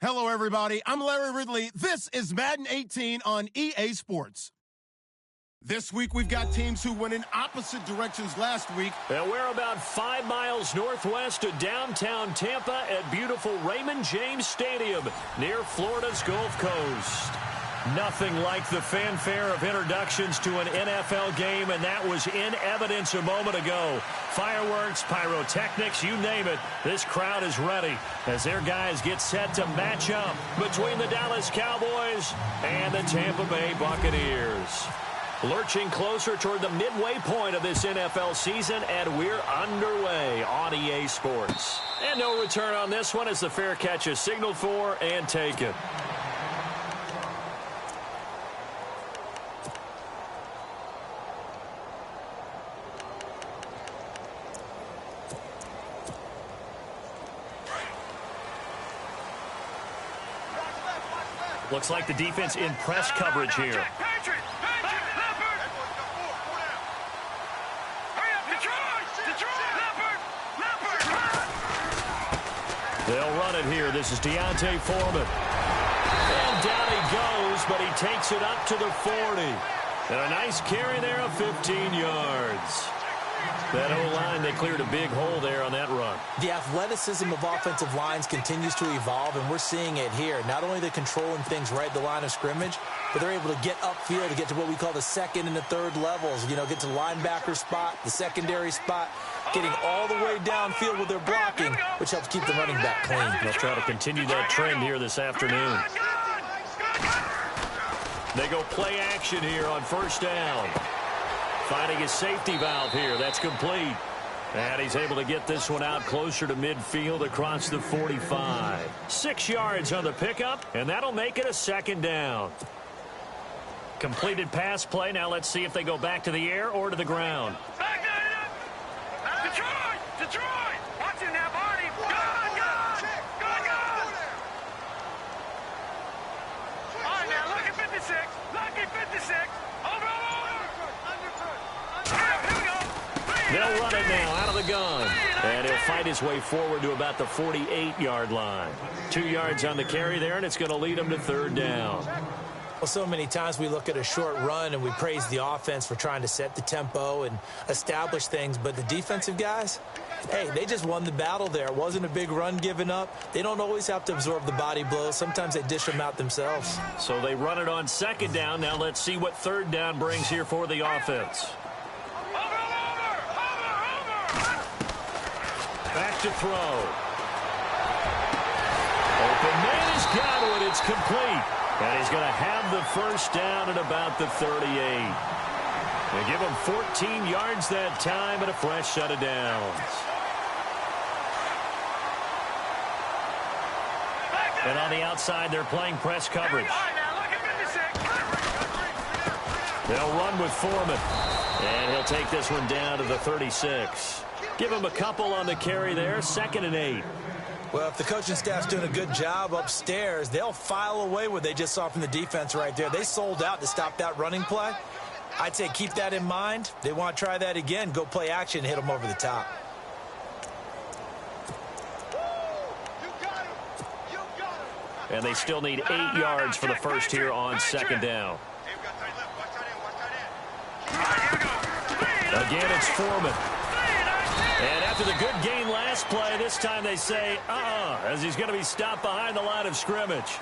Hello, everybody. I'm Larry Ridley. This is Madden 18 on EA Sports. This week, we've got teams who went in opposite directions last week. And we're about 5 miles northwest of downtown Tampa at beautiful Raymond James Stadium near Florida's Gulf Coast. Nothing like the fanfare of introductions to an NFL game, and that was in evidence a moment ago. Fireworks, pyrotechnics, you name it, this crowd is ready as their guys get set to match up between the Dallas Cowboys and the Tampa Bay Buccaneers. Lurching closer toward the midway point of this NFL season, and we're underway on EA Sports. And no return on this one as the fair catch is signaled for and taken. Looks like the defense in press coverage here. They'll run it here. This is Deontay Foreman. And down he goes, but he takes it up to the 40. And a nice carry there of 15 yards. That O-line, they cleared a big hole there on that run. The athleticism of offensive lines continues to evolve, and we're seeing it here. Not only are they controlling things right at the line of scrimmage, but they're able to get upfield to get to what we call the second and the third levels. You know, get to the linebacker spot, the secondary spot, getting all the way downfield with their blocking, which helps keep the running back clean. They'll try to continue that trend here this afternoon. They go play action here on first down. Finding his safety valve here. That's complete. And he's able to get this one out closer to midfield across the 45. 6 yards on the pickup, and that'll make it a second down. Completed pass play. Now let's see if they go back to the air or to the ground. Detroit! Watch it now, Barney! Go! All right, now, look at 56. Lucky 56. Over! Here we go. They'll run it now out of the gun. And he'll fight his way forward to about the 48-yard line. 2 yards on the carry there, and it's going to lead him to third down. Well, so many times we look at a short run and we praise the offense for trying to set the tempo and establish things, but the defensive guys, hey, they just won the battle there. It wasn't a big run given up. They don't always have to absorb the body blows. Sometimes they dish them out themselves. So they run it on second down. Now let's see what third down brings here for the offense. Back to throw. Open man has got it. It's complete. And he's going to have the first down at about the 38. They give him 14 yards that time and a fresh set of downs. And on the outside, they're playing press coverage. They'll run with Foreman. And he'll take this one down to the 36. Give him a couple on the carry there, 2nd and 8. Well, if the coaching staff's doing a good job upstairs, they'll file away what they just saw from the defense right there. They sold out to stop that running play. I'd say keep that in mind. They want to try that again. Go play action, hit them over the top. And they still need 8 yards for the first here on second down. Again, it's Foreman. And after the good gain last play, this time they say, as he's going to be stopped behind the line of scrimmage.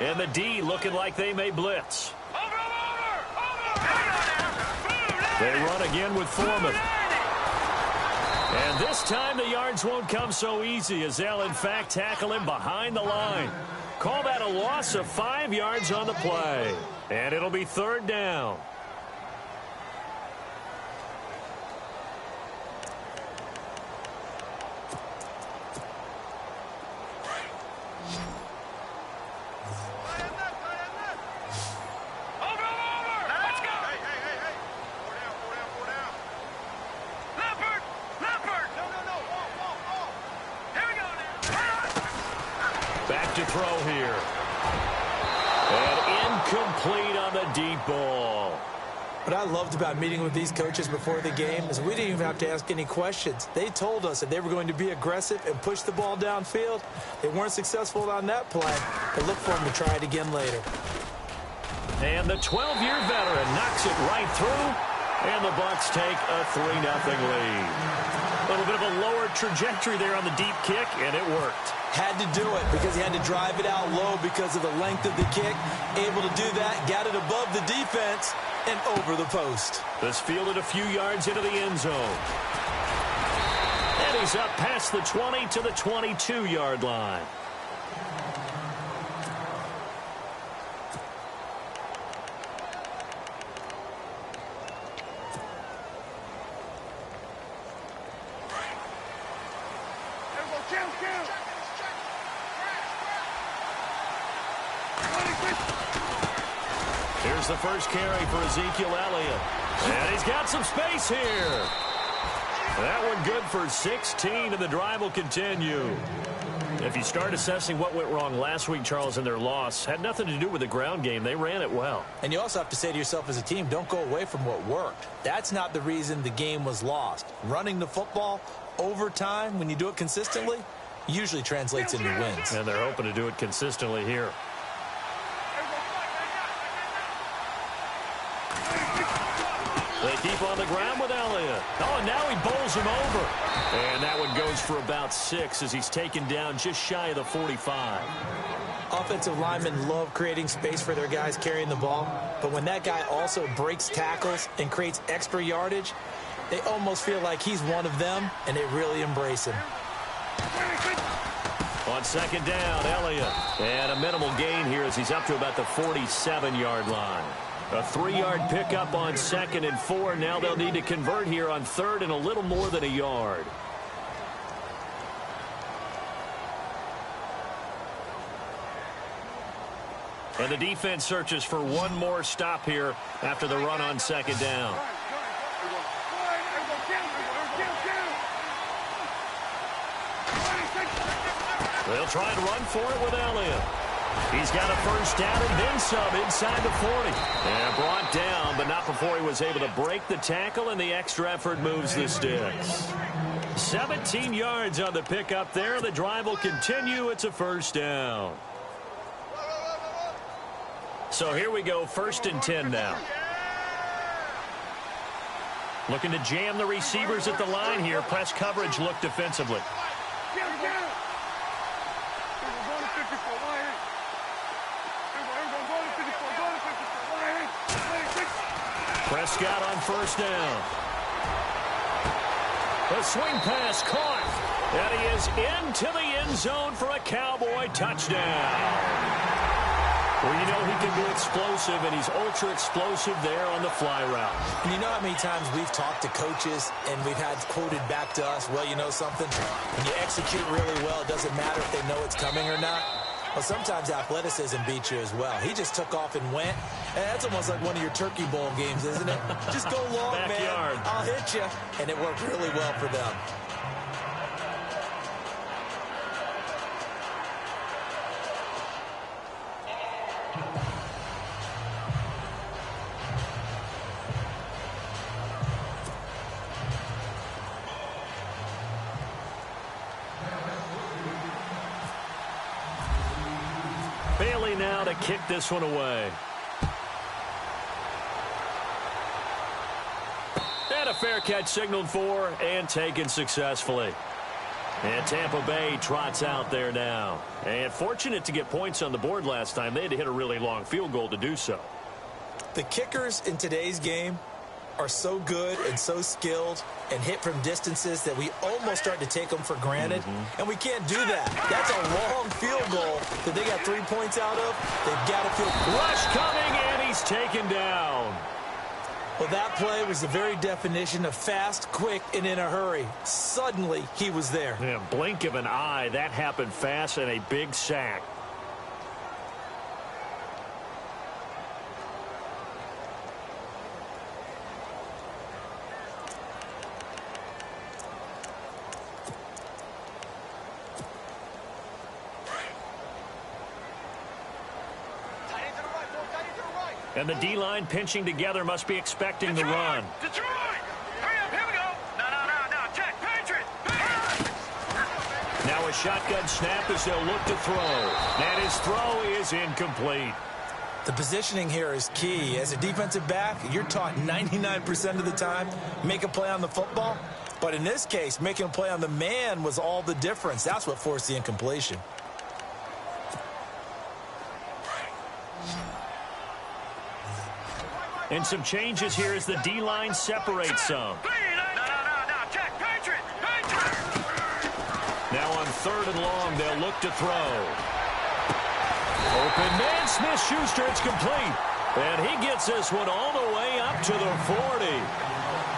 And the D looking like they may blitz. They run again with Foreman. And this time the yards won't come so easy as they'll, in fact, tackle him behind the line. Call that a loss of 5 yards on the play. And it'll be third down. to throw here. And incomplete on the deep ball. What I loved about meeting with these coaches before the game is we didn't even have to ask any questions. They told us that they were going to be aggressive and push the ball downfield. They weren't successful on that play, but look for them to try it again later. And the 12-year veteran knocks it right through, and the Bucs take a 3-0 lead. A little bit of a lower trajectory there on the deep kick, and it worked. Had to do it because he had to drive it out low because of the length of the kick. Able to do that, got it above the defense and over the post. This fielded a few yards into the end zone. And he's up past the 20 to the 22-yard line. Here's the first carry for Ezekiel Elliott. And he's got some space here. That one good for 16, and the drive will continue. If you start assessing what went wrong last week, Charles, in their loss, had nothing to do with the ground game. They ran it well. And you also have to say to yourself as a team, don't go away from what worked. That's not the reason the game was lost. Running the football over time, when you do it consistently, usually translates into wins. And they're hoping to do it consistently here. They keep on the ground with Elliott. Oh, and now he bowls him over. And that one goes for about 6 as he's taken down just shy of the 45. Offensive linemen love creating space for their guys carrying the ball. But when that guy also breaks tackles and creates extra yardage, they almost feel like he's one of them, and they really embrace him. On second down, Elliott. And a minimal gain here as he's up to about the 47-yard line. A 3-yard pickup on 2nd and 4. Now they'll need to convert here on 3rd and a little more than a yard. And the defense searches for one more stop here after the run on 2nd down. They'll try and run for it with Elliott. He's got a first down and then some inside the 40. And brought down, but not before he was able to break the tackle, and the extra effort moves the sticks. 17 yards on the pickup there. The drive will continue. It's a first down. So here we go, 1st and 10 now. Looking to jam the receivers at the line here. Press coverage look defensively. Prescott on first down. The swing pass caught. And he is into the end zone for a Cowboy touchdown. Well, you know he can be explosive, and he's ultra explosive there on the fly route. And you know how many times we've talked to coaches and we've had quoted back to us, well, you know something? When you execute really well, it doesn't matter if they know it's coming or not. Well, sometimes athleticism beats you as well. He just took off and went. And that's almost like one of your Turkey Bowl games, isn't it? Just go long, Backyard. man. I'll hit you. And it worked really well for them. Bailey now to kick this one away. And a fair catch signaled for and taken successfully. And Tampa Bay trots out there now. And fortunate to get points on the board last time. They had to hit a really long field goal to do so. The kickers in today's game are so good and so skilled and hit from distances that we almost start to take them for granted. And we can't do that. That's a long field goal that they got 3 points out of. They've got to feel rush coming, and he's taken down. Well, that play was the very definition of fast, quick, and in a hurry. Suddenly, he was there. Yeah, blink of an eye. That happened fast, and a big sack. And the D-line pinching together must be expecting the run. Detroit! Hurry up, here we go! No, check, Patriot! Now a shotgun snap as they'll look to throw. And his throw is incomplete. The positioning here is key. As a defensive back, you're taught 99% of the time, make a play on the football. But in this case, making a play on the man was all the difference. That's what forced the incompletion. And some changes here as the D-line separates some. No, check, Patriot! Now on 3rd and long, they'll look to throw. Open man, Smith-Schuster, it's complete. And he gets this one all the way up to the 40.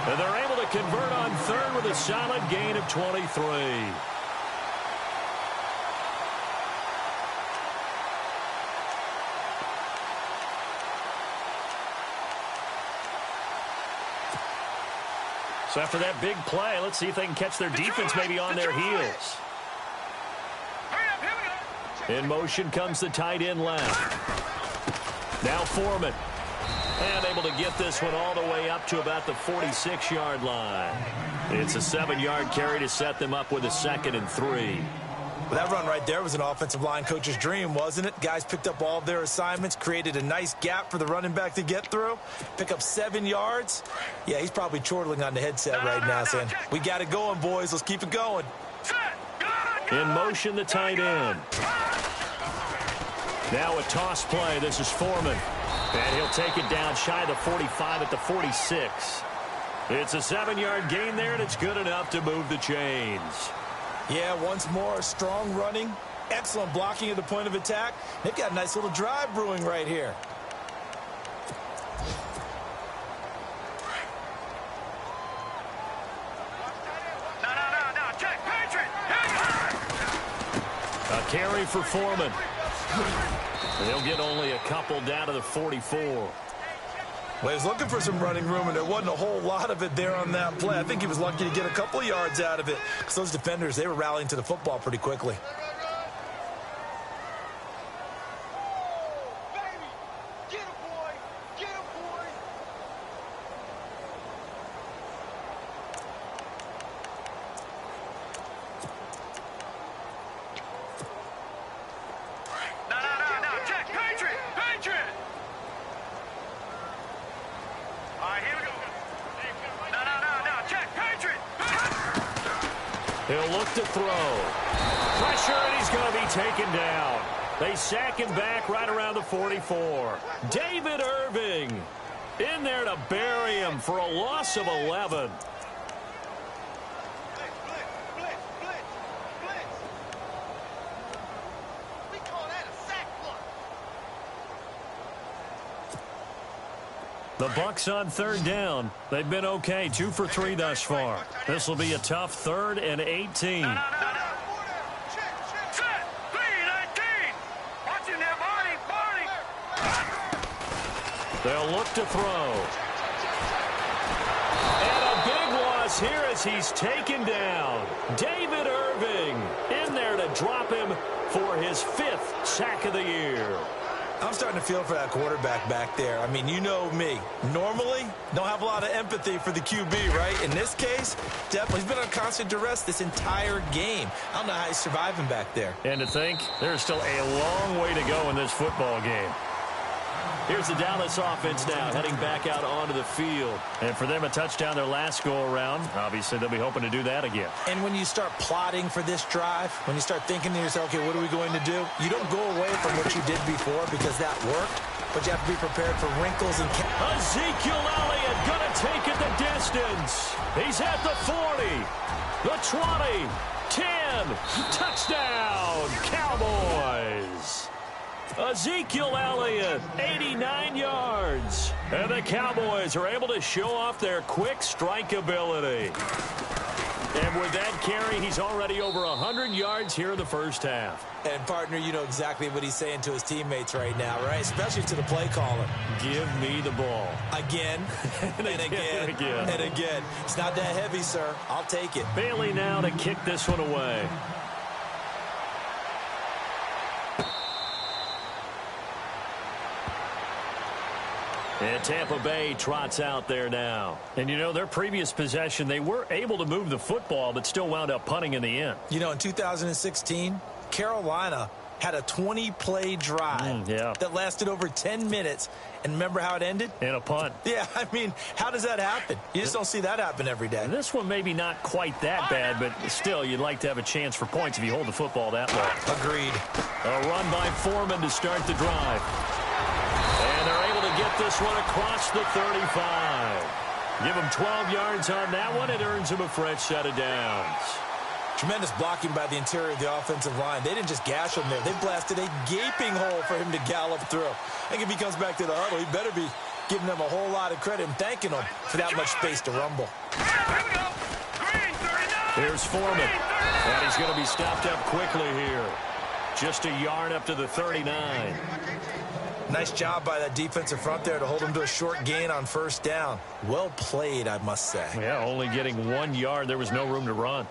And they're able to convert on 3rd with a solid gain of 23. So after that big play, let's see if they can catch their defense maybe on their heels. In motion comes the tight end left. Now Foreman. And able to get this one all the way up to about the 46-yard line. It's a 7-yard carry to set them up with a 2nd and 3. Well, that run right there was an offensive line coach's dream, wasn't it? Guys picked up all of their assignments, created a nice gap for the running back to get through, pick up 7 yards. Yeah, he's probably chortling on the headset right now saying, we got it going, boys. Let's keep it going. In motion, the tight end. Now a toss play. This is Foreman. And he'll take it down shy of the 45 at the 46. It's a 7-yard gain there, and it's good enough to move the chains. Yeah, once more, strong running, excellent blocking at the point of attack. They've got a nice little drive brewing right here. No, check, Patriot! A carry for Foreman. They'll get only a couple down to the 44. Well, he was looking for some running room, and there wasn't a whole lot of it there on that play. I think he was lucky to get a couple of yards out of it because those defenders, they were rallying to the football pretty quickly. He'll look to throw. Pressure, and he's going to be taken down. They sack him back right around the 44. David Irving in there to bury him for a loss of 11. The Bucs on 3rd down. They've been okay, 2 for 3 thus far. This will be a tough 3rd and 18. Set, 3-19. Watching there, Marty. They'll look to throw. And a big loss here as he's taken down. David Irving in there to drop him for his 5th sack of the year. I'm starting to feel for that quarterback back there. I mean, you know me. Normally, don't have a lot of empathy for the QB, right? In this case, definitely. He's been on constant duress this entire game. I don't know how he's surviving back there. And to think, there's still a long way to go in this football game. Here's the Dallas offense now, heading back out onto the field. And for them, a touchdown their last go-around. Obviously, they'll be hoping to do that again. And when you start plotting for this drive, when you start thinking to yourself, okay, what are we going to do? You don't go away from what you did before because that worked, but you have to be prepared for wrinkles and... Ezekiel Elliott going to take it the distance. He's at the 40, the 20, 10, touchdown, Cowboys. Ezekiel Elliott, 89 yards. And the Cowboys are able to show off their quick strike ability. And with that carry, he's already over 100 yards here in the first half. And, partner, you know exactly what he's saying to his teammates right now, right? Especially to the play caller. Give me the ball. Again, and again, and again. It's not that heavy, sir. I'll take it. Bailey now to kick this one away. And Tampa Bay trots out there now. And, you know, their previous possession, they were able to move the football, but still wound up punting in the end. You know, in 2016, Carolina had a 20-play drive that lasted over 10 minutes. And remember how it ended? In a punt. Yeah, I mean, how does that happen? You just don't see that happen every day. And this one maybe not quite that bad, but still, you'd like to have a chance for points if you hold the football that long. Agreed. A run by Foreman to start the drive. And they're able to get this one across the 35. Give him 12 yards on that one. It earns him a fresh set of downs. Tremendous blocking by the interior of the offensive line. They didn't just gash him there. They blasted a gaping hole for him to gallop through. I think if he comes back to the huddle, he better be giving them a whole lot of credit and thanking them for that much space to rumble. Here's Foreman. And he's going to be stopped up quickly here. Just a yard up to the 39. Nice job by that defensive front there to hold him to a short gain on first down. Well played, I must say. Yeah, only getting 1 yard. There was no room to run.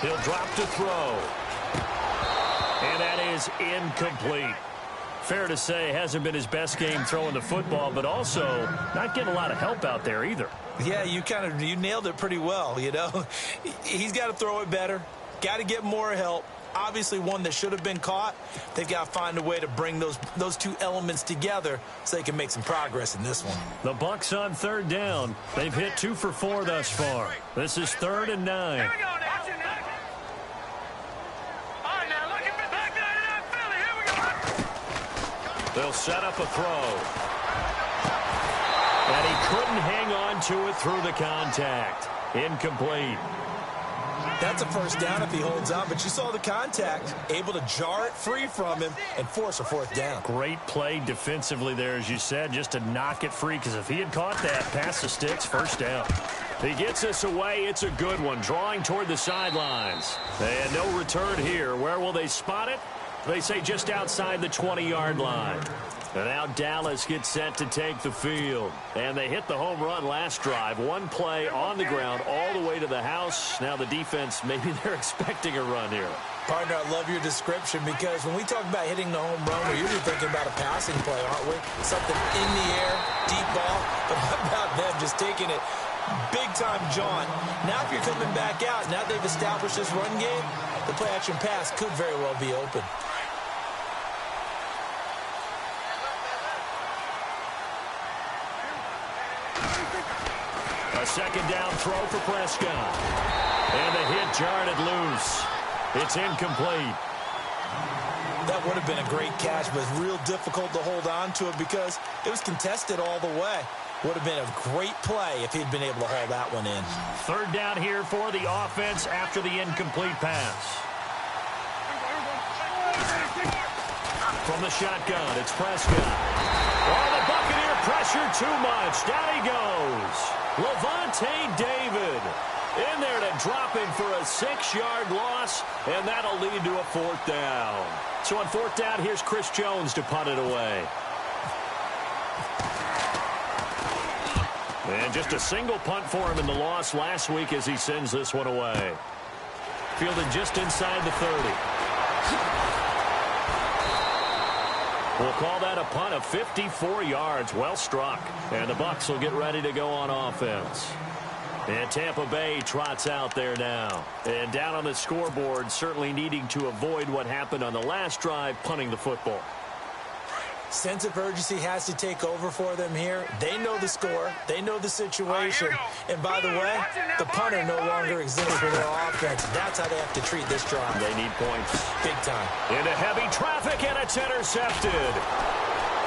He'll drop to throw. And that is incomplete. Fair to say, hasn't been his best game throwing the football, but also not getting a lot of help out there either. Yeah, you nailed it pretty well, you know. He's got to throw it better. Got to get more help. Obviously one that should have been caught. They've got to find a way to bring those two elements together so they can make some progress in this one. The Bucs on third down. They've hit 2 for 4 thus far. This is 3rd and 9. They'll set up a throw. And he couldn't hang on to it through the contact. Incomplete. That's a first down if he holds on, but you saw the contact. Able to jar it free from him and force a 4th down. Great play defensively there, as you said, just to knock it free, because if he had caught that, past the sticks, first down. He gets this away. It's a good one, drawing toward the sidelines. And no return here. Where will they spot it? They say just outside the 20-yard line. And now Dallas gets set to take the field. And they hit the home run last drive. One play on the ground all the way to the house. Now the defense, maybe they're expecting a run here. Partner, I love your description, because when we talk about hitting the home run, we're usually thinking about a passing play, aren't we? Something in the air, deep ball. But how about them just taking it big-time jaunt? Now if you're coming back out, now they've established this run game, the play-action pass could very well be open. A second down throw for Prescott. And the hit jarred it loose. It's incomplete. That would have been a great catch, but it's real difficult to hold on to it because it was contested all the way. Would have been a great play if he'd been able to haul that one in. 3rd down here for the offense after the incomplete pass. From the shotgun, it's Prescott. Oh, the Buccaneer pressure too much. Down he goes. Levante David in there to drop him for a 6-yard loss, and that'll lead to a 4th down. So on 4th down, here's Chris Jones to punt it away. And just a single punt for him in the loss last week as he sends this one away. Fielded just inside the 30. We'll call that a punt of 54 yards. Well struck. And the Bucs will get ready to go on offense. And Tampa Bay trots out there now. And down on the scoreboard, certainly needing to avoid what happened on the last drive, punting the football. Sense of urgency has to take over for them here. They know the score. They know the situation. And by the way, the punter no longer exists for their offense. That's how they have to treat this drive. They need points. Big time. Into heavy traffic, and it's intercepted.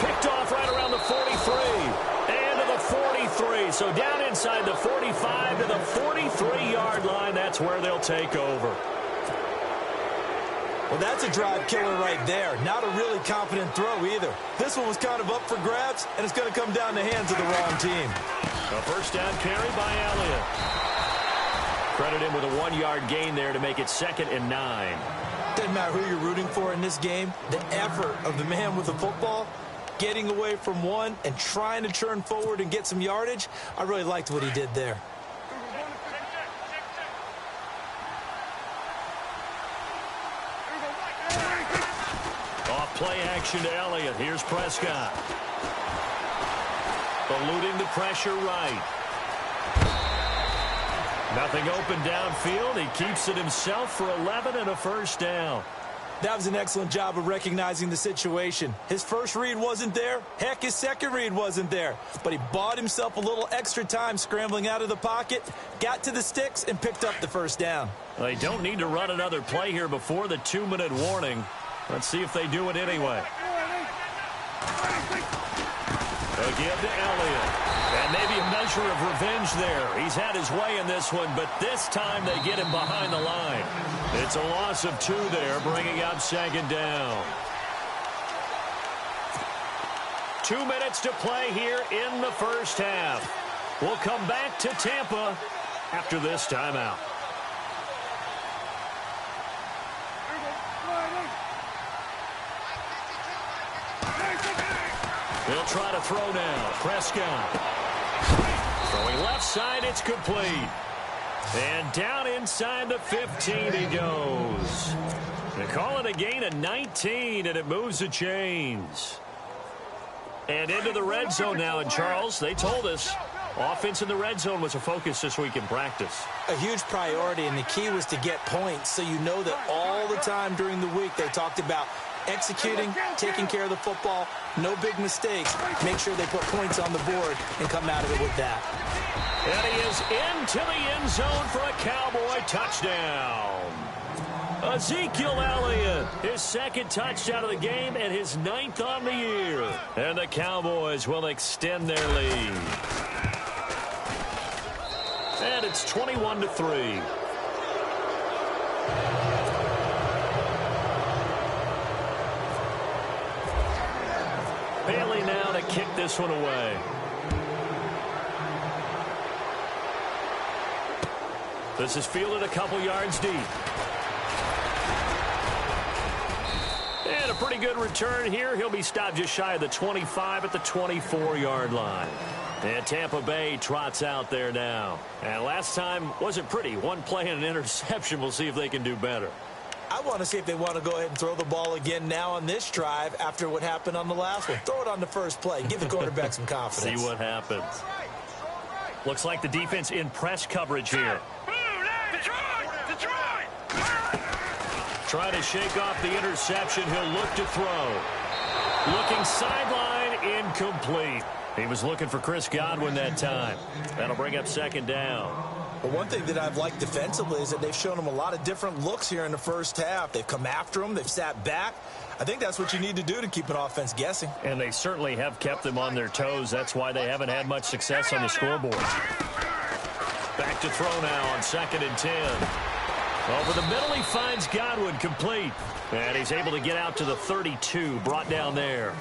Picked off right around the 43. And to the 43. So down inside the 45 to the 43-yard line. That's where they'll take over. Well, that's a drive killer right there. Not a really confident throw either. This one was kind of up for grabs, and it's going to come down the hands of the wrong team. A first down carry by Elliott. Credit him with a 1-yard gain there to make it 2nd and 9. Doesn't matter who you're rooting for in this game. The effort of the man with the football, getting away from one and trying to turn forward and get some yardage, I really liked what he did there. Off play action to Elliott. Here's Prescott. Eluding the pressure right. Nothing open downfield. He keeps it himself for 11 and a first down. That was an excellent job of recognizing the situation. His first read wasn't there. Heck, his second read wasn't there. But he bought himself a little extra time scrambling out of the pocket, got to the sticks, and picked up the first down. They don't need to run another play here before the 2-minute warning. Let's see if they do it anyway. Again to Elliott. And maybe a measure of revenge there. He's had his way in this one, but this time they get him behind the line. It's a loss of 2 there, bringing up 2nd down. 2 minutes to play here in the first half. We'll come back to Tampa after this timeout. They'll try to throw now. Prescott. Throwing left side, it's complete. And down inside the 15 he goes. They call it a gain of 19, and it moves the chains. And into the red zone now. And, Charles, they told us offense in the red zone was a focus this week in practice. A huge priority, and the key was to get points. So you know that all the time during the week they talked about executing, taking care of the football, no big mistakes. Make sure they put points on the board and come out of it with that. And he is into the end zone for a Cowboy touchdown. Ezekiel Elliott, his 2nd touchdown of the game and his 9th on the year. And the Cowboys will extend their lead. And it's 21-3. Bailey now to kick this one away. This is fielded a couple yards deep. And a pretty good return here. He'll be stopped just shy of the 25 at the 24-yard line. And Tampa Bay trots out there now. And last time wasn't pretty. One play and an interception. We'll see if they can do better. I want to see if they want to go ahead and throw the ball again now on this drive after what happened on the last one. Throw it on the first play. Give the quarterback some confidence. See what happens. Looks like the defense in press coverage here. Trying to shake off the interception. He'll look to throw. Looking sideline, incomplete. He was looking for Chris Godwin that time. That'll bring up 2nd down. But one thing that I've liked defensively is that they've shown him a lot of different looks here in the first half. They've come after him. They've sat back. I think that's what you need to do to keep an offense guessing. And they certainly have kept them on their toes. That's why they haven't had much success on the scoreboard. Back to throw now on 2nd and 10. Over the middle, he finds Godwin complete. And he's able to get out to the 32, brought down there.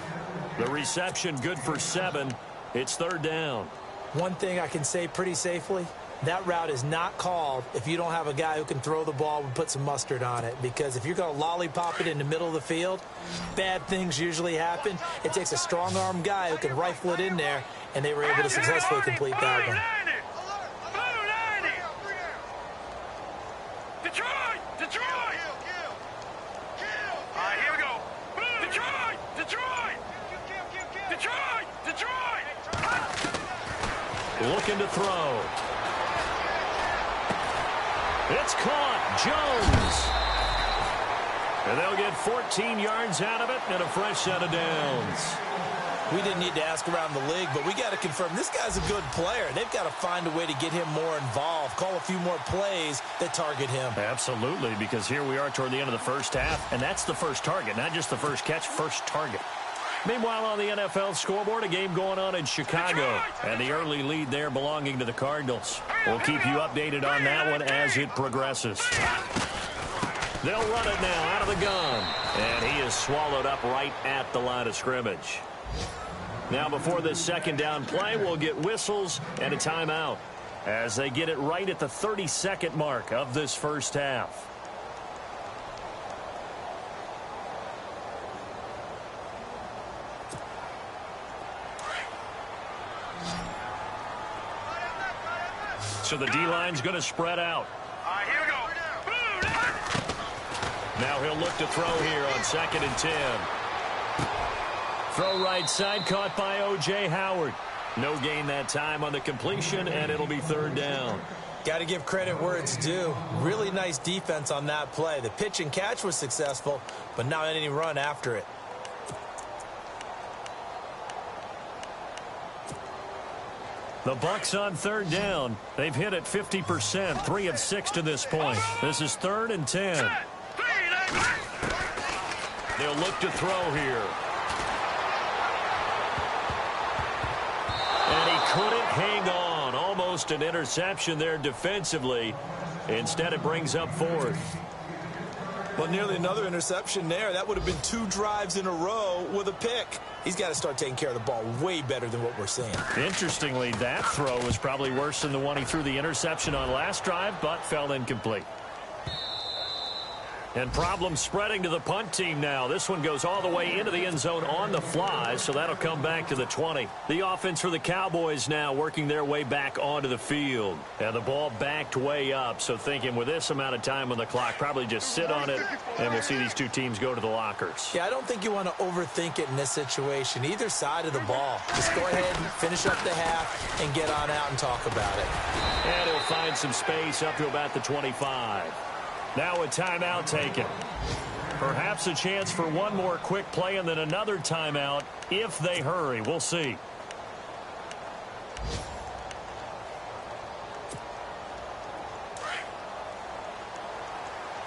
The reception good for 7. It's 3rd down. One thing I can say pretty safely, that route is not called if you don't have a guy who can throw the ball and put some mustard on it. Because if you're going to lollipop it in the middle of the field, bad things usually happen. It takes a strong-arm guy who can rifle it in there, and they were able to successfully complete that one. Looking to throw. It's caught. Jones. And they'll get 14 yards out of it and a fresh set of downs. We didn't need to ask around the league, but we got to confirm this guy's a good player. They've got to find a way to get him more involved, call a few more plays that target him. Absolutely, because here we are toward the end of the first half, and that's the first target, not just the first catch, first target. Meanwhile, on the NFL scoreboard, a game going on in Chicago, and the early lead there belonging to the Cardinals. We'll keep you updated on that one as it progresses. They'll run it now out of the gun, and he is swallowed up right at the line of scrimmage. Now, before this 2nd down play, we'll get whistles and a timeout. as they get it right at the 30-second mark of this first half. So the D-line's going to spread out. All right, here we go. Now he'll look to throw here on 2nd and 10. Throw right side, caught by O.J. Howard. No gain that time on the completion, and it'll be 3rd down. Got to give credit where it's due. Really nice defense on that play. The pitch and catch was successful, but not any run after it. The Bucs on 3rd down. They've hit it 50%, 3 of 6 to this point. This is 3rd and 10. They'll look to throw here. And he couldn't hang on. Almost an interception there defensively. Instead, it brings up 4th. Well, nearly another interception there. That would have been 2 drives in a row with a pick. He's got to start taking care of the ball way better than what we're seeing. Interestingly, that throw was probably worse than the one he threw the interception on last drive, but fell incomplete. And problems spreading to the punt team now. This one goes all the way into the end zone on the fly, so that'll come back to the 20. The offense for the Cowboys now working their way back onto the field. And the ball backed way up, so thinking with this amount of time on the clock, probably just sit on it, and we'll see these two teams go to the lockers. Yeah, I don't think you want to overthink it in this situation. Either side of the ball. Just go ahead and finish up the half and get on out and talk about it. And he'll find some space up to about the 25. Now a timeout taken. Perhaps a chance for one more quick play and then another timeout if they hurry. We'll see.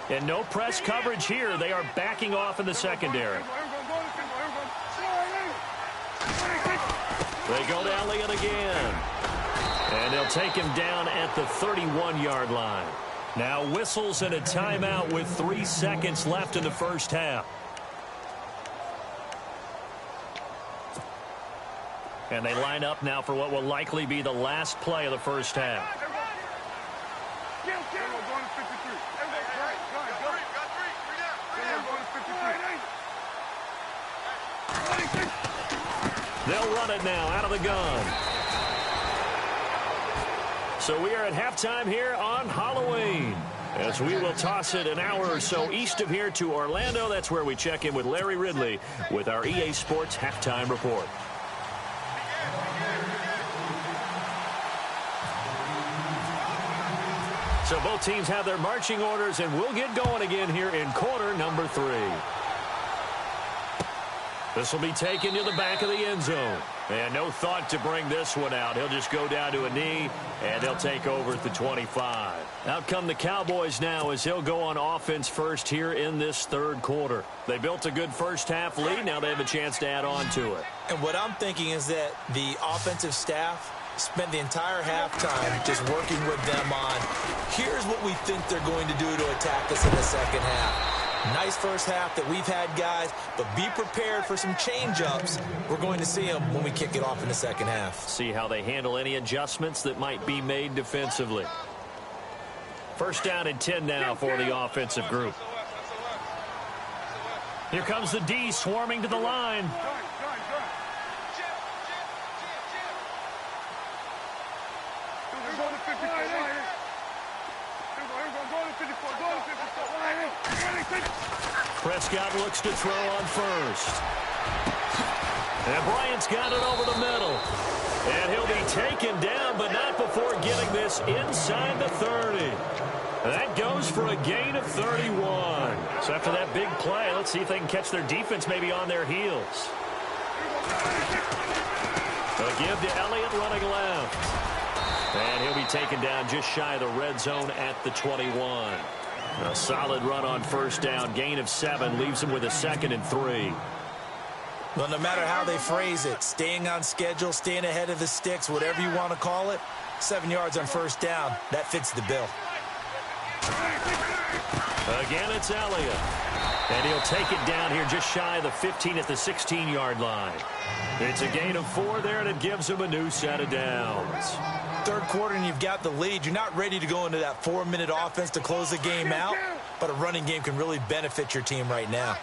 And no press coverage here. They are backing off in the secondary. They go to Elliott again. And they'll take him down at the 31-yard line. Now whistles and a timeout with 3 seconds left in the first half. And they line up now for what will likely be the last play of the first half. They'll run it now out of the gun. So we are at halftime here on Halloween, as we will toss it an hour or so east of here to Orlando. That's where we check in with Larry Ridley with our EA Sports Halftime Report. So both teams have their marching orders, and we'll get going again here in quarter number 3. This will be taken to the back of the end zone. And no thought to bring this one out. He'll just go down to a knee, and they'll take over at the 25. Out come the Cowboys now as he'll go on offense first here in this 3rd quarter. They built a good first half lead. Now they have a chance to add on to it. And what I'm thinking is that the offensive staff spent the entire halftime just working with them on, here's what we think they're going to do to attack us in the second half. Nice first half that we've had, guys, but be prepared for some change-ups. We're going to see them when we kick it off in the second half. See how they handle any adjustments that might be made defensively. First down and 10 now for the offensive group. Here comes the D swarming to the line. Prescott looks to throw on first. And Bryant's got it over the middle. And he'll be taken down, but not before getting this inside the 30. That goes for a gain of 31. So after that big play, let's see if they can catch their defense maybe on their heels. A give to Elliott running left. And he'll be taken down just shy of the red zone at the 21. A solid run on first down. Gain of 7 leaves him with a 2nd and 3. Well, no matter how they phrase it, staying on schedule, staying ahead of the sticks, whatever you want to call it, 7 yards on first down, that fits the bill. Again, it's Elliott. And he'll take it down here just shy of the 15 at the 16-yard line. It's a gain of 4 there, and it gives him a new set of downs. third quarter and you've got the lead, you're not ready to go into that 4-minute offense to close the game out, but a running game can really benefit your team right now.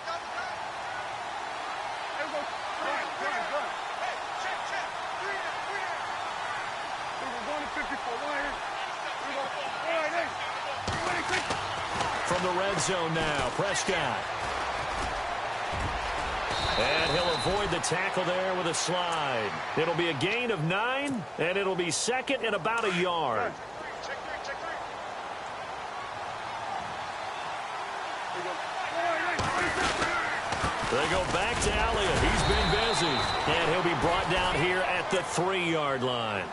From the red zone now, Prescott. And he'll avoid the tackle there with a slide. It'll be a gain of 9, and it'll be second and about a yard. They go back to Elliott. He's been busy. And he'll be brought down here at the 3-yard line.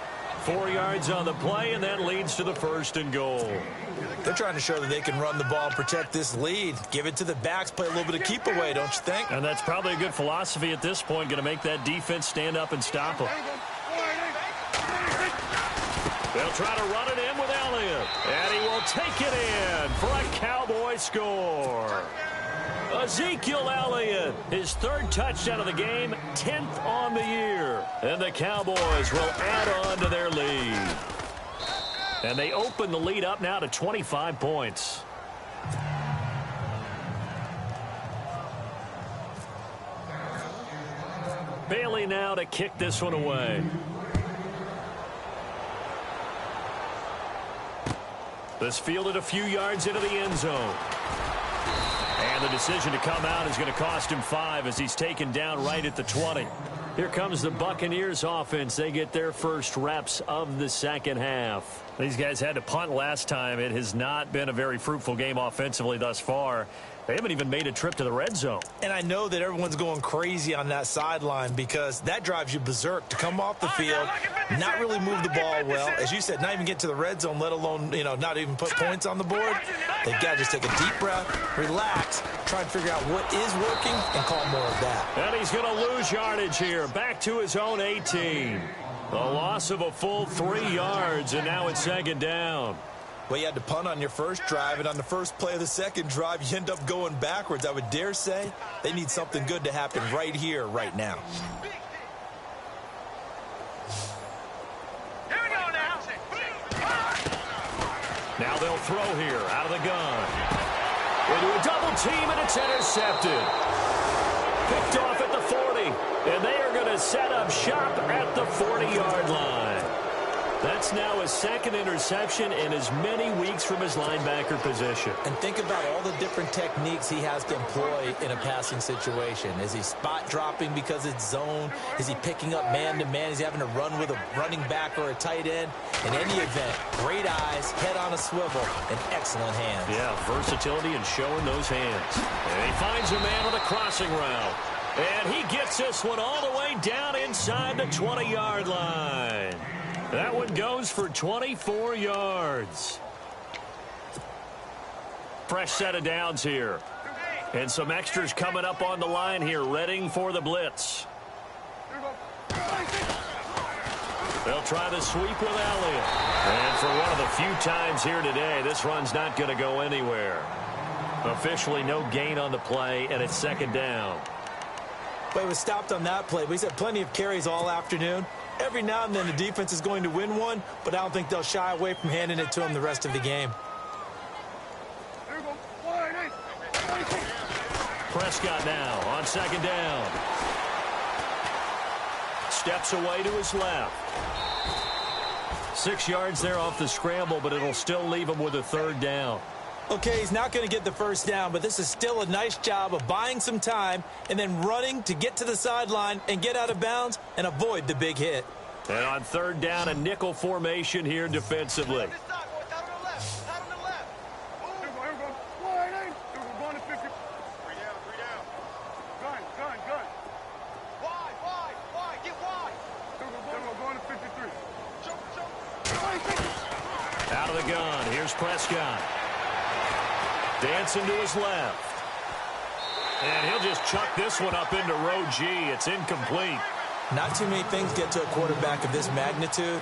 4 yards on the play, and that leads to the 1st and goal. They're trying to show that they can run the ball and protect this lead. Give it to the backs, play a little bit of keep away, don't you think? And that's probably a good philosophy at this point, going to make that defense stand up and stop them. They'll try to run it in with Elliott. And he will take it in for a Cowboy score. Ezekiel Elliott, his 3rd touchdown of the game, 10th on the year. And the Cowboys will add on to their lead. And they open the lead up now to 25 points. Bailey now to kick this one away. This fielded a few yards into the end zone. And the decision to come out is going to cost him 5 as he's taken down right at the 20. Here comes the Buccaneers offense. They get their first reps of the second half. These guys had to punt last time. It has not been a very fruitful game offensively thus far. They haven't even made a trip to the red zone. And I know that everyone's going crazy on that sideline because that drives you berserk to come off the field, not really move the ball well. As you said, not even get to the red zone, let alone, not even put points on the board. They've got to just take a deep breath, relax, try and figure out what is working and call more of that. And he's going to lose yardage here, back to his own 18. A loss of a full 3 yards, and now it's 2nd down. Well, you had to punt on your first drive, and on the first play of the second drive, you end up going backwards. I would dare say they need something good to happen right here, right now. Here we go now. Now they'll throw here out of the gun. Into a double team, and it's intercepted. Picked off at the 40, and they are going to set up shop at the 40-yard line. That's now his 2nd interception in as many weeks from his linebacker position. And think about all the different techniques he has to employ in a passing situation. Is he spot dropping because it's zone? Is he picking up man-to-man? Is he having to run with a running back or a tight end? In any event, great eyes, head on a swivel, and excellent hands. Yeah, versatility and showing those hands. And he finds a man on the crossing route. And he gets this one all the way down inside the 20-yard line. That one goes for 24 yards. Fresh set of downs here. And some extras coming up on the line here, readying for the blitz. They'll try the sweep with Elliott. And for one of the few times here today, this run's not going to go anywhere. Officially no gain on the play, and it's 2nd down. But it was stopped on that play. He's had plenty of carries all afternoon. Every now and then the defense is going to win one, but I don't think they'll shy away from handing it to him the rest of the game. Prescott now on 2nd down. Steps away to his left. 6 yards there off the scramble, but it'll still leave him with a 3rd down. Okay, he's not going to get the 1st down, but this is still a nice job of buying some time and then running to get to the sideline and get out of bounds and avoid the big hit. And on 3rd down, a nickel formation here defensively. Out of the gun, here's Prescott. Dancing to his left. And he'll just chuck this one up into row G. It's incomplete. Not too many things get to a quarterback of this magnitude,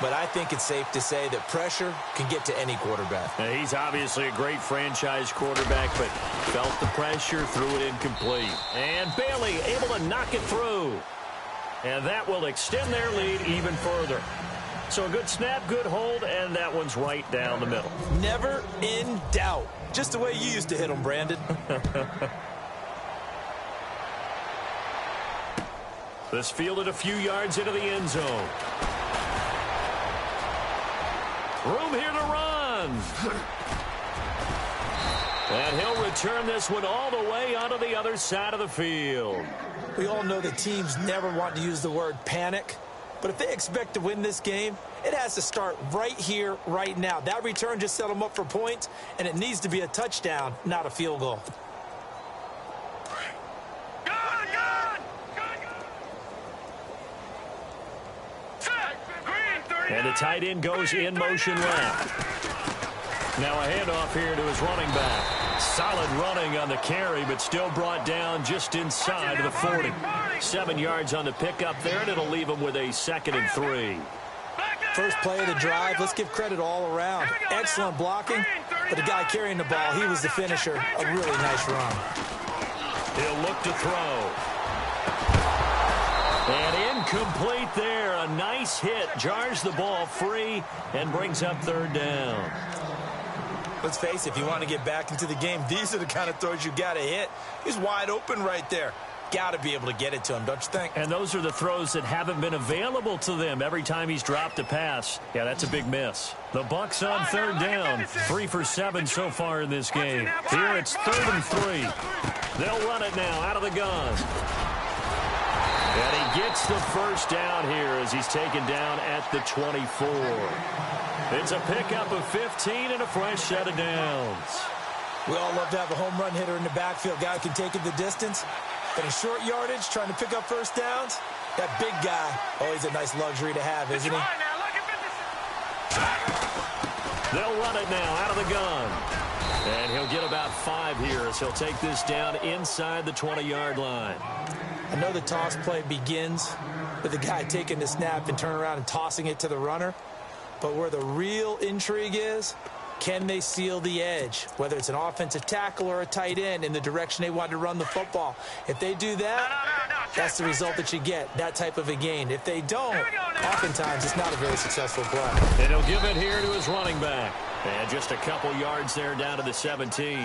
but I think it's safe to say that pressure can get to any quarterback. Now, he's obviously a great franchise quarterback, but felt the pressure, threw it incomplete. And Bailey able to knock it through. And that will extend their lead even further. So a good snap, good hold, and that one's right down the middle. Never in doubt. Just the way you used to hit them, Brandon. This fielded a few yards into the end zone. Room here to run. And he'll return this one all the way onto the other side of the field. We all know that teams never want to use the word panic. But if they expect to win this game, it has to start right here, right now. That return just set them up for points, and it needs to be a touchdown, not a field goal. And the tight end goes in motion left. Now a handoff here to his running back. Solid running on the carry, but still brought down just inside of the 40. 7 yards on the pickup there, and it'll leave him with a 2nd and 3. First play of the drive, let's give credit all around. Excellent blocking, but the guy carrying the ball, he was the finisher. A really nice run. He'll look to throw. And incomplete there. A nice hit. Jars the ball free and brings up 3rd down. Let's face it, if you want to get back into the game, these are the kind of throws you got to hit. He's wide open right there. Got to be able to get it to him, don't you think? And those are the throws that haven't been available to them every time he's dropped a pass. Yeah, that's a big miss. The Bucs on 3rd down. 3 for 7 so far in this game. Here it's 3rd and 3. They'll run it now out of the gun. And he gets the first down here as he's taken down at the 24. It's a pickup of 15 and a fresh set of downs. We all love to have a home run hitter in the backfield. Guy can take it the distance. But in short yardage, trying to pick up first downs, that big guy, always a nice luxury to have, isn't he? They'll run it now out of the gun. And he'll get about 5 here as he'll take this down inside the 20-yard line. I know the toss play begins with the guy taking the snap and turning around and tossing it to the runner. But where the real intrigue is, can they seal the edge, whether it's an offensive tackle or a tight end in the direction they want to run the football? If they do that, that's the result that you get, that type of a gain. If they don't, oftentimes it's not a very successful play. And he'll give it here to his running back. And just a couple yards there down to the 17.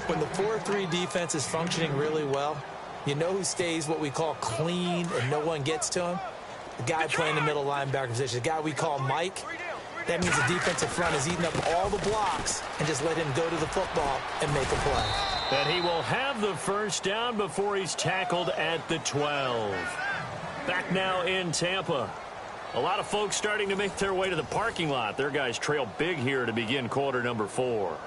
When the 4-3 defense is functioning really well, you know who stays what we call clean and no one gets to him? The guy playing the middle linebacker position, the guy we call Mike. That means the defensive front is eating up all the blocks and just let him go to the football and make a play. And he will have the first down before he's tackled at the 12. Back now in Tampa. A lot of folks starting to make their way to the parking lot. Their guys trail big here to begin quarter number 4.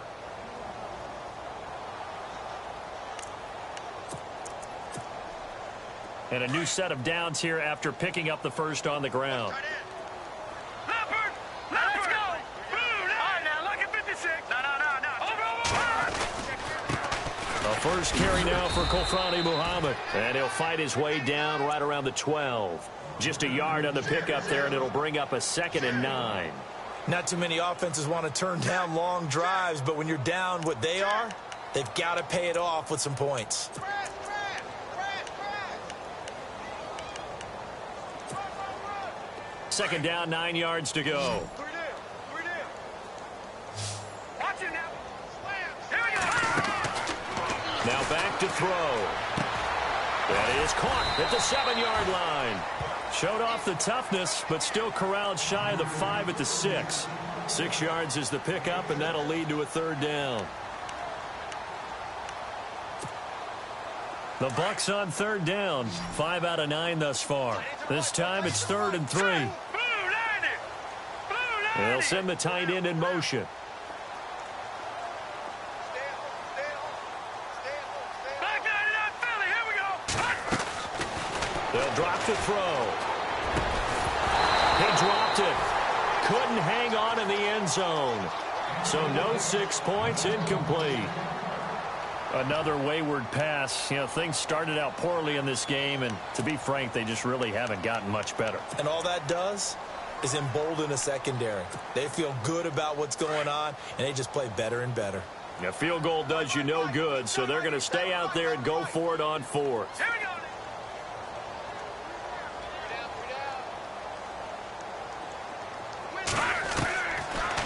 And a new set of downs here after picking up the first on the ground. Let's go. All right, now, look at 56. No. Over. A first carry now for Kofrani Muhammad. And he'll fight his way down right around the 12. Just a yard on the pickup there, and it'll bring up a 2nd and 9. Not too many offenses want to turn down long drives, but when you're down what they are, they've got to pay it off with some points. Second down, 9 yards to go. Watch it now. Here we go. Now back to throw. That is caught at the 7-yard line. Showed off the toughness, but still corralled shy of the 5 at the 6. 6 yards is the pickup, and that'll lead to a 3rd down. The Bucs on 3rd down. 5 out of 9 thus far. This time it's 3rd and 3. They'll send the tight end in motion. They'll drop to throw. He dropped it. Couldn't hang on in the end zone. So no 6 points, incomplete. Another wayward pass. You know, things started out poorly in this game, and to be frank, they just really haven't gotten much better. And all that does is embolden a secondary. They feel good about what's going on, and they just play better and better. A field goal does you no good, so they're going to stay out there and go for it on 4th. Here we go.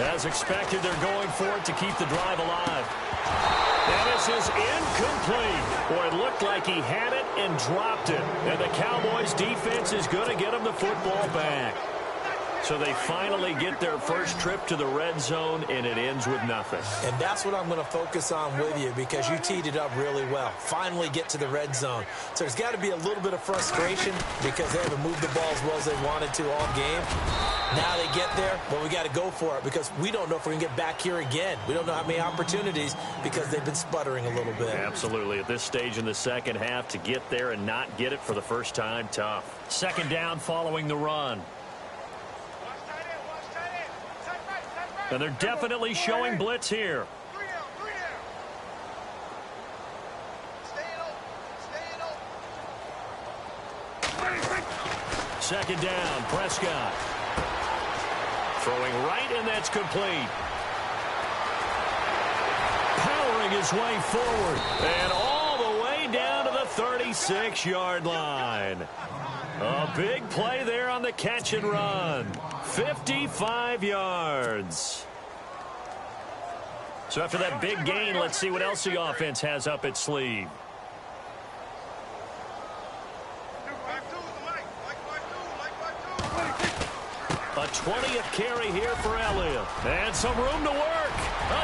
As expected, they're going for it to keep the drive alive. And this is incomplete. Boy, it looked like he had it and dropped it. And the Cowboys' defense is going to get him the football back. So they finally get their first trip to the red zone, and it ends with nothing. And that's what I'm going to focus on with you, because you teed it up really well. Finally get to the red zone. So there's got to be a little bit of frustration because they haven't moved the ball as well as they wanted to all game. Now they get there, but we got to go for it because we don't know if we're going to get back here again. We don't know how many opportunities because they've been sputtering a little bit. Absolutely. At this stage in the second half, to get there and not get it for the first time, tough. Second down following the run. And they're definitely showing blitz here. Second down, Prescott. Throwing right, and that's complete. Powering his way forward. And all the way down to the 36-yard line. A big play there on the catch and run. 55 yards. So after that big gain, let's see what else the offense has up its sleeve. A 20th carry here for Elliott. And some room to work.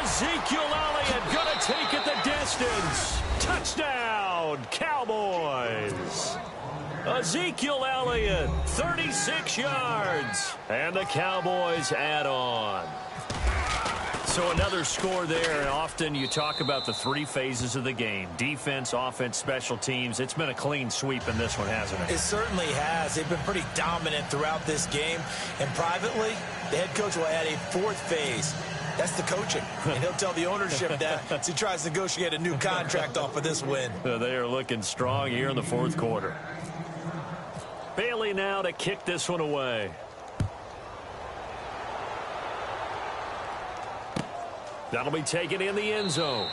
Ezekiel Elliott going to take it the distance. Touchdown, Cowboys. Ezekiel Elliott, 36 yards. And the Cowboys add on. So another score there, and often you talk about the three phases of the game. Defense, offense, special teams. It's been a clean sweep in this one, hasn't it? It certainly has. They've been pretty dominant throughout this game. And privately, the head coach will add a fourth phase. That's the coaching. And he'll tell the ownership that as he tries to negotiate a new contract off of this win. They are looking strong here in the fourth quarter. Bailey now to kick this one away. That'll be taken in the end zone.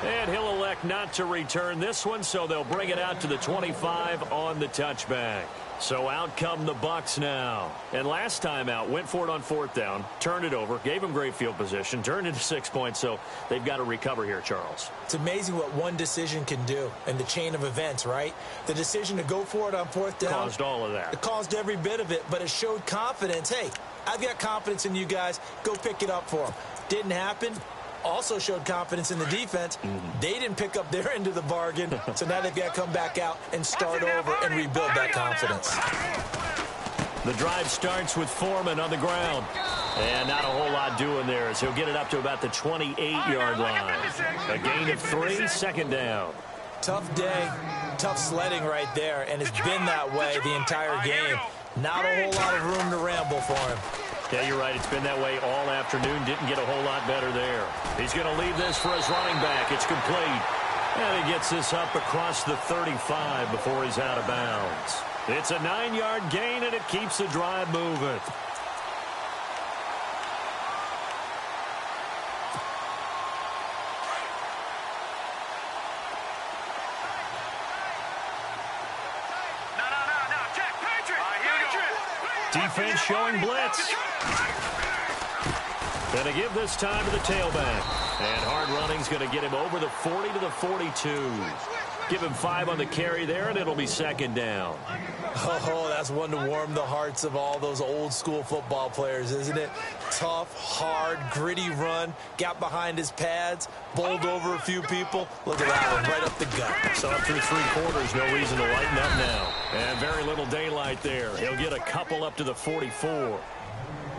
And he'll elect not to return this one, so they'll bring it out to the 25 on the touchback. So out come the Bucs now. And last time out, went for it on fourth down, turned it over, gave him great field position, turned it to 6 points, so they've got to recover here, Charles. It's amazing what one decision can do in the chain of events, right? The decision to go for it on fourth down caused all of that. It caused every bit of it, but it showed confidence. Hey, I've got confidence in you guys. Go pick it up for them. Didn't happen. Also showed confidence in the defense. They didn't pick up their end of the bargain, so now they've got to come back out and start over and rebuild that confidence. The drive starts with Foreman on the ground. And not a whole lot doing there as he'll get it up to about the 28-yard line. A gain of 3, second down. Tough day, tough sledding right there, and it's been that way the entire game. Not a whole lot of room to ramble for him. Yeah, you're right. It's been that way all afternoon. Didn't get a whole lot better there. He's going to leave this for his running back. It's complete. And he gets this up across the 35 before he's out of bounds. It's a 9-yard gain, and it keeps the drive moving. Defense showing blitz. Going to give this time to the tailback. And hard running's going to get him over the 40 to the 42. Give him 5 on the carry there, and it'll be second down. Oh, that's one to warm the hearts of all those old school football players, isn't it? Tough, hard, gritty run. Got behind his pads, bowled over a few people. Look at that one, right up the gut. So up through 3 quarters, no reason to lighten up now. And very little daylight there. He'll get a couple up to the 44.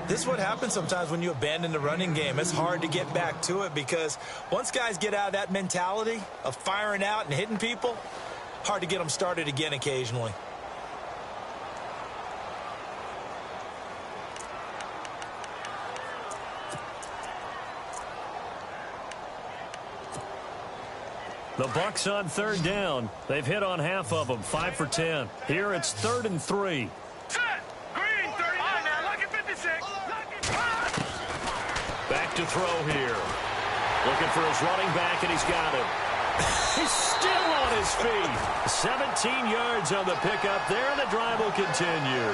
This is what happens sometimes when you abandon the running game. It's hard to get back to it because once guys get out of that mentality of firing out and hitting people, hard to get them started again occasionally. The Bucs on third down. They've hit on half of them, 5 for 10. Here it's 3rd and 3. Back to throw here. Looking for his running back, and he's got him. He's still on his feet. 17 yards on the pickup there, and the drive will continue.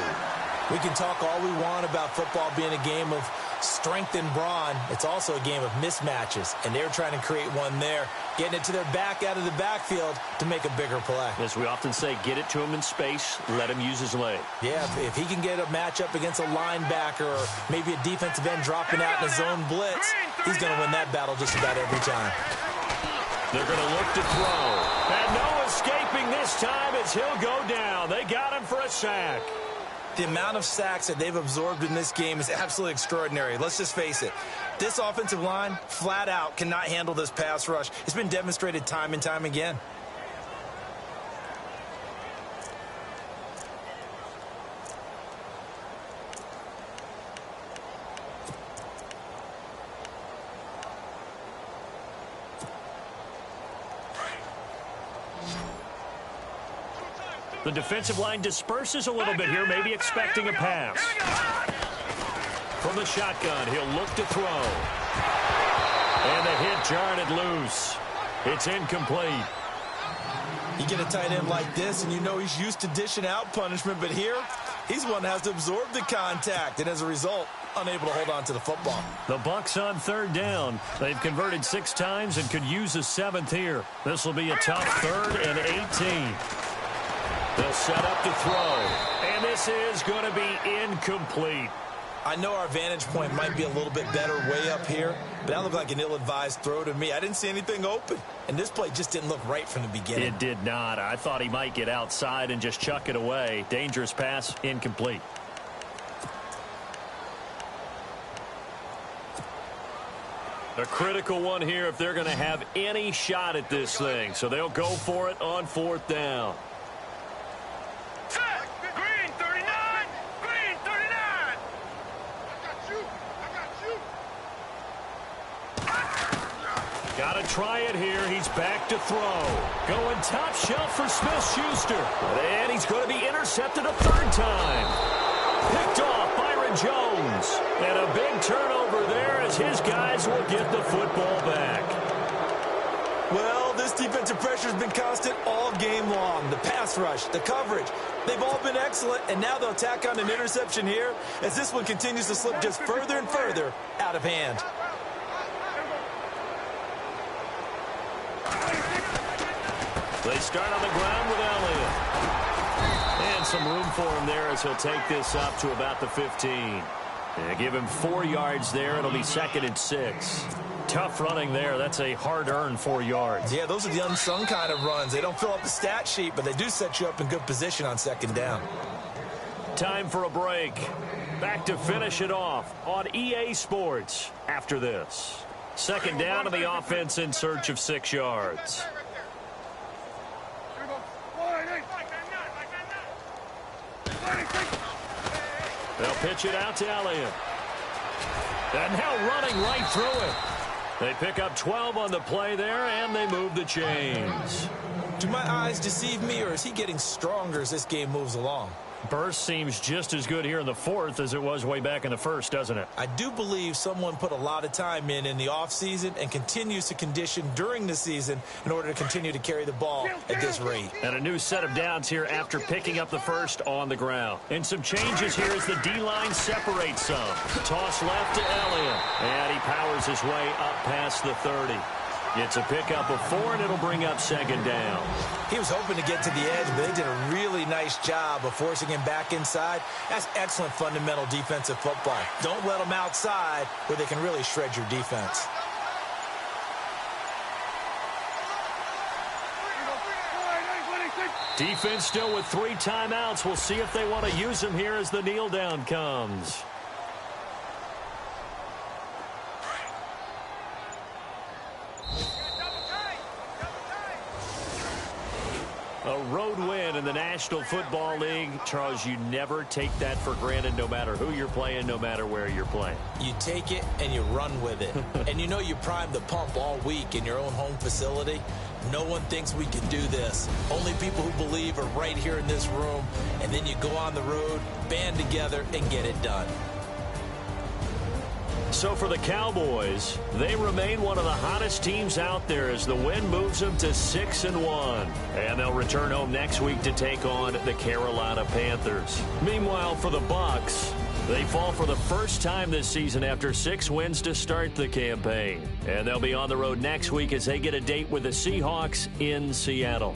We can talk all we want about football being a game of strength and brawn. It's also a game of mismatches, and they're trying to create one there, getting it to their back out of the backfield to make a bigger play. As we often say, get it to him in space, let him use his leg. Yeah, if he can get a matchup against a linebacker or maybe a defensive end dropping out in a zone blitz, he's going to win that battle just about every time. They're going to look to throw. And no escaping this time as he'll go down. They got him for a sack. The amount of sacks that they've absorbed in this game is absolutely extraordinary. Let's just face it. This offensive line, flat out, cannot handle this pass rush. It's been demonstrated time and time again. The defensive line disperses a little bit here, maybe expecting a pass. From the shotgun, he'll look to throw. And the hit jarred it loose. It's incomplete. You get a tight end like this, and you know he's used to dishing out punishment, but here, he's one that has to absorb the contact, and as a result, unable to hold on to the football. The Bucs on third down. They've converted 6 times and could use a 7th here. This will be a tough 3rd and 18. They'll set up to throw, and this is going to be incomplete. I know our vantage point might be a little bit better way up here, but that looked like an ill-advised throw to me. I didn't see anything open, and this play just didn't look right from the beginning. It did not. I thought he might get outside and just chuck it away. Dangerous pass, incomplete. A critical one here if they're going to have any shot at this thing, so they'll go for it on 4th down. Green 39! Green 39! I got you! Got to try it here. He's back to throw. Going top shelf for Smith-Schuster. And he's going to be intercepted a 3rd time. Picked off Byron Jones. And a big turnover there as his guys will get the football back. Well, this defensive pressure has been constant all game long. The pass rush, the coverage, they've all been excellent, and now they'll tack on an interception here as this one continues to slip just further and further out of hand. They start on the ground with Elliott. And some room for him there as he'll take this up to about the 15. And give him 4 yards there. It'll be 2nd and 6. Tough running there. That's a hard-earned 4 yards. Yeah, those are the unsung kind of runs. They don't fill up the stat sheet, but they do set you up in good position on 2nd down. Time for a break. Back to finish it off on EA Sports after this. 2nd down to the offense in search of 6 yards. They'll pitch it out to Elliott. And now running right through it. They pick up 12 on the play there, and they move the chains. Do my eyes deceive me, or is he getting stronger as this game moves along? Burst seems just as good here in the 4th as it was way back in the 1st, doesn't it? I do believe someone put a lot of time in the offseason and continues to condition during the season in order to continue to carry the ball at this rate. And a new set of downs here after picking up the 1st on the ground. And some changes here as the D-line separates some. Toss left to Elliott. And he powers his way up past the 30. It's a pickup of 4, and it'll bring up 2nd down. He was hoping to get to the edge, but they did a really nice job of forcing him back inside. That's excellent fundamental defensive football. Don't let them outside where they can really shred your defense. Defense still with 3 timeouts. We'll see if they want to use them here as the kneel down comes. A road win in the National Football League. Charles, you never take that for granted no matter who you're playing, no matter where you're playing. You take it and you run with it. And you know you primed the pump all week in your own home facility. No one thinks we can do this. Only people who believe are right here in this room. And then you go on the road, band together, and get it done. So for the Cowboys, they remain one of the hottest teams out there as the win moves them to 6-1. And they'll return home next week to take on the Carolina Panthers. Meanwhile, for the Bucs, They fall for the first time this season after 6 wins to start the campaign. And they'll be on the road next week as they get a date with the Seahawks in Seattle.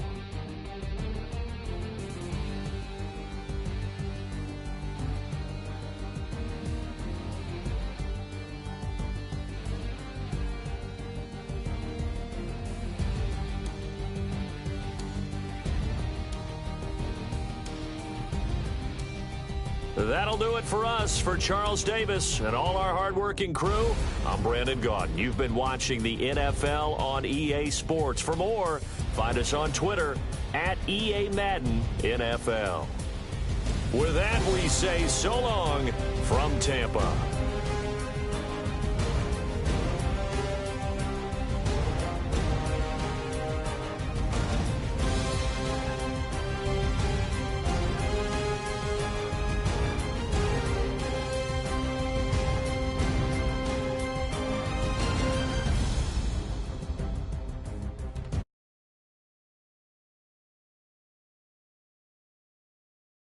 That'll do it for us. For Charles Davis and all our hardworking crew, I'm Brandon Gaudin. You've been watching the NFL on EA Sports. For more, find us on Twitter at EA Madden NFL. With that, we say so long from Tampa.